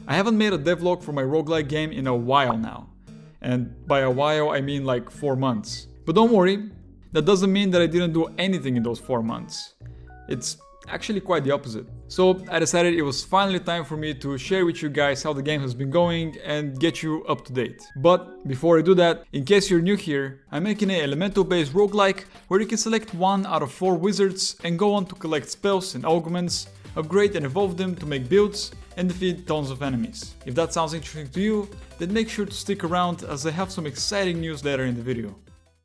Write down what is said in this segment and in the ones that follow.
I haven't made a devlog for my roguelike game in a while now. And by a while I mean like 4 months. But don't worry, that doesn't mean that I didn't do anything in those 4 months. It's actually quite the opposite. So I decided it was finally time for me to share with you guys how the game has been going and get you up to date. But before I do that, in case you're new here, I'm making an elemental based roguelike where you can select 1 out of 4 wizards and go on to collect spells and augments, upgrade and evolve them to make builds and defeat tons of enemies. If that sounds interesting to you, then make sure to stick around as I have some exciting news later in the video.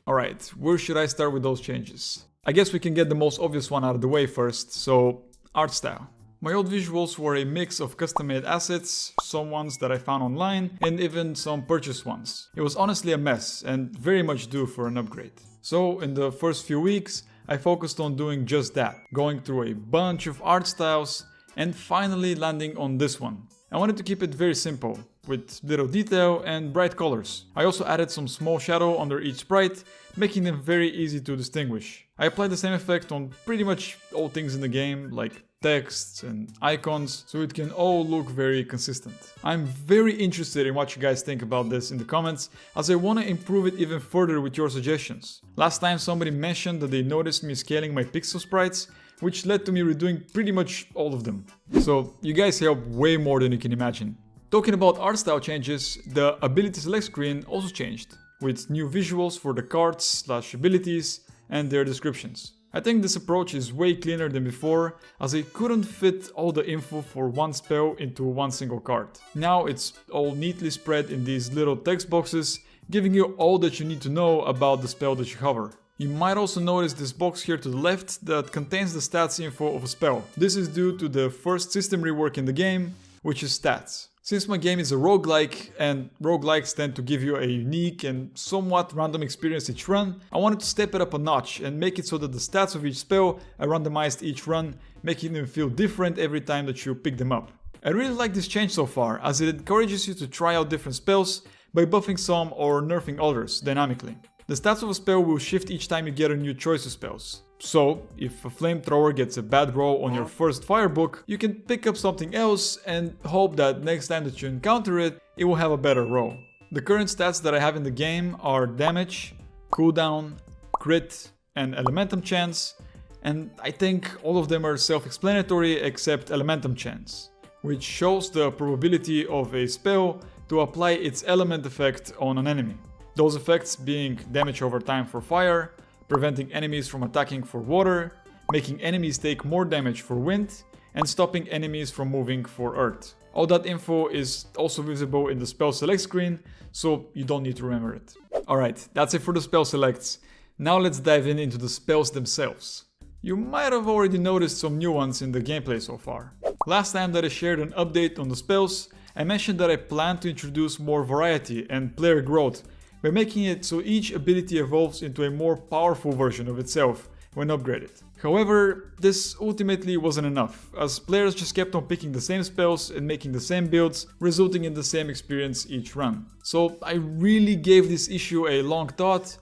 Alright, where should I start with those changes? I guess we can get the most obvious one out of the way first, so art style. My old visuals were a mix of custom-made assets, some ones that I found online, and even some purchased ones. It was honestly a mess and very much due for an upgrade. So in the first few weeks, I focused on doing just that, going through a bunch of art styles and finally landing on this one. I wanted to keep it very simple, with little detail and bright colors. I also added some small shadow under each sprite, making them very easy to distinguish. I applied the same effect on pretty much all things in the game, like texts and icons, so it can all look very consistent. I'm very interested in what you guys think about this in the comments, as I want to improve it even further with your suggestions. Last time somebody mentioned that they noticed me scaling my pixel sprites, which led to me redoing pretty much all of them. So you guys help way more than you can imagine. Talking about art style changes, the ability select screen also changed, with new visuals for the cards / abilities and their descriptions. I think this approach is way cleaner than before, as I couldn't fit all the info for one spell into one single card. Now it's all neatly spread in these little text boxes, giving you all that you need to know about the spell that you cover. You might also notice this box here to the left that contains the stats info of a spell. This is due to the first system rework in the game, which is stats. Since my game is a roguelike, and roguelikes tend to give you a unique and somewhat random experience each run, I wanted to step it up a notch and make it so that the stats of each spell are randomized each run, making them feel different every time that you pick them up. I really like this change so far, as it encourages you to try out different spells by buffing some or nerfing others dynamically. The stats of a spell will shift each time you get a new choice of spells. So, if a flamethrower gets a bad roll on your first firebook, you can pick up something else and hope that next time that you encounter it, it will have a better roll. The current stats that I have in the game are damage, cooldown, crit, and elementum chance, and I think all of them are self-explanatory except elementum chance, which shows the probability of a spell to apply its element effect on an enemy. Those effects being damage over time for fire, preventing enemies from attacking for water, making enemies take more damage for wind, and stopping enemies from moving for earth. All that info is also visible in the spell select screen, so you don't need to remember it. Alright, that's it for the spell selects. Now let's dive into the spells themselves. You might have already noticed some new ones in the gameplay so far. Last time that I shared an update on the spells, I mentioned that I plan to introduce more variety and player growth by making it so each ability evolves into a more powerful version of itself when upgraded. However, this ultimately wasn't enough, as players just kept on picking the same spells and making the same builds, resulting in the same experience each run. So I really gave this issue a long thought,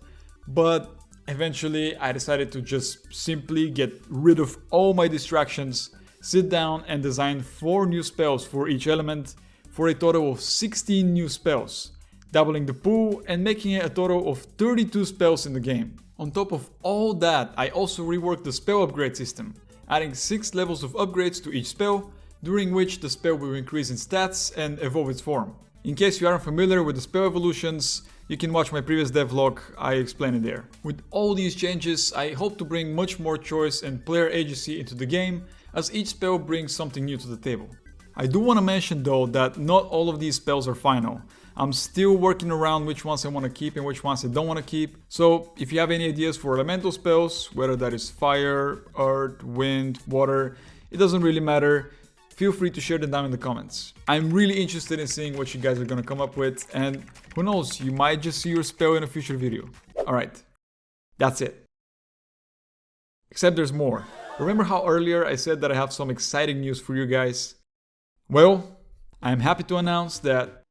but eventually I decided to just simply get rid of all my distractions, sit down and design 4 new spells for each element, for a total of 16 new spells, doubling the pool and making it a total of 32 spells in the game. On top of all that, I also reworked the spell upgrade system, adding 6 levels of upgrades to each spell, during which the spell will increase in stats and evolve its form. In case you aren't familiar with the spell evolutions, you can watch my previous devlog, I explain it there. With all these changes, I hope to bring much more choice and player agency into the game, as each spell brings something new to the table. I do want to mention though that not all of these spells are final. I'm still working around which ones I want to keep and which ones I don't want to keep. So if you have any ideas for elemental spells, whether that is fire, earth, wind, water, it doesn't really matter. Feel free to share them down in the comments. I'm really interested in seeing what you guys are gonna come up with, and who knows, you might just see your spell in a future video. Alright, that's it. Except there's more. Remember how earlier I said that I have some exciting news for you guys? Well, I'm happy to announce that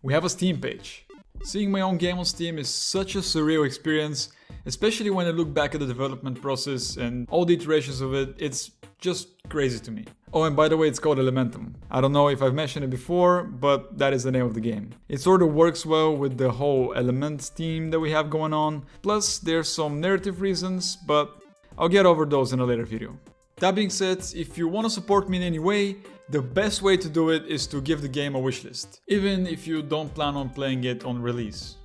we have a Steam page. Seeing my own game on Steam is such a surreal experience, especially when I look back at the development process and all the iterations of it. It's just crazy to me. Oh, and by the way, it's called Elementum. I don't know if I've mentioned it before, but that is the name of the game. It sort of works well with the whole Elements theme that we have going on. Plus, there's some narrative reasons, but I'll get over those in a later video. That being said, if you want to support me in any way, the best way to do it is to give the game a wishlist, even if you don't plan on playing it on release.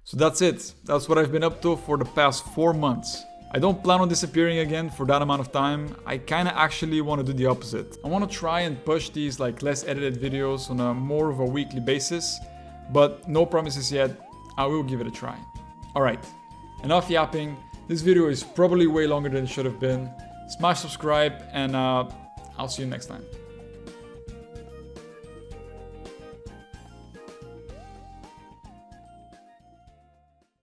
So that's it. That's what I've been up to for the past 4 months. I don't plan on disappearing again for that amount of time. I kinda actually want to do the opposite. I want to try and push these like less edited videos on a more of a weekly basis, but no promises yet. I will give it a try. Alright, enough yapping. This video is probably way longer than it should have been. Smash subscribe and I'll see you next time.